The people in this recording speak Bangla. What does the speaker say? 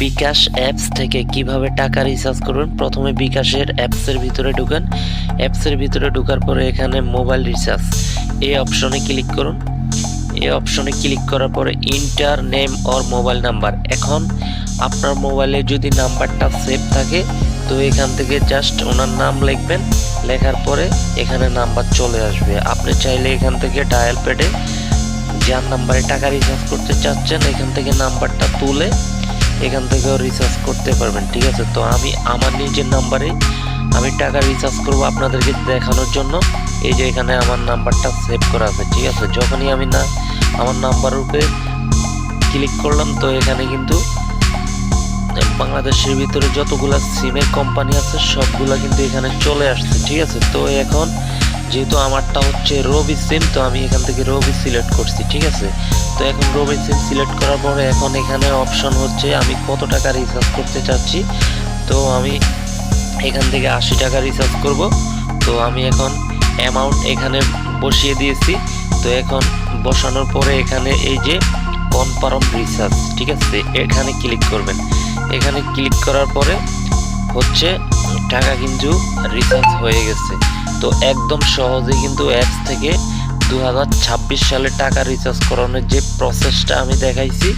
বিকাশ অ্যাপস থেকে কিভাবে টাকা রিচার্জ করবেন। প্রথমে বিকাশের অ্যাপসের ভিতরে ঢুকেন। অ্যাপসের ভিতরে ঢোকার পরে এখানে মোবাইল রিচার্জ এই অপশনে ক্লিক করুন। এই অপশনে ক্লিক করার পরে inter name or mobile number. এখন আপনার মোবাইলে যদি নাম্বারটা সেভ থাকে তো এখান থেকে জাস্ট ওনার নাম লিখবেন। লেখার পরে এখানে নাম্বার চলে আসবে। আপনি চাইলে এখান থেকে ডায়াল প্যাডে যার নাম্বারে টাকা রিচার্জ করতে চাচ্ছেন এখান থেকে নাম্বারটা তুলে এখান থেকেও রিচার্জ করতে পারবেন। ঠিক আছে, তো আমি আমার নিজের নাম্বারে আমি টাকা রিচার্জ করব আপনাদেরকে দেখানোর জন্য। এই যে এখানে আমার নাম্বারটা সেভ করা আছে। ঠিক আছে, যখনই আমি আমার নাম্বারের উপরে ক্লিক করলাম তো এখানে কিন্তু বাংলাদেশের ভিতরে যতগুলা সিমের কোম্পানি আছে সবগুলা কিন্তু এখানে চলে আসছে। ঠিক আছে, তো এখন যেহেতু আমারটা হচ্ছে রবি সিম তো আমি এখান থেকে রবি সিলেক্ট করছি। ঠিক আছে, তো এখন রবি সিম সিলেক্ট করার পরে এখন এখানে অপশন হচ্ছে আমি কত টাকা রিচার্জ করতে চাচ্ছি। তো আমি এখান থেকে 80 টাকা রিচার্জ করব। তো আমি এখন অ্যামাউন্ট এখানে বসিয়ে দিয়েছি। তো এখন বসানোর পরে এখানে এই যে কনফার্ম রিচার্জ, ঠিক আছে, এখানে ক্লিক করবেন। এখানে ক্লিক করার পরে হচ্ছে টাকা কিন্তু রিচার্জ হয়ে গেছে। তো একদম সহজে কিন্তু অ্যাপস থেকে 2026 সালে টাকা রিচার্জ করানোর যে প্রসেসটা আমি দেখাইছি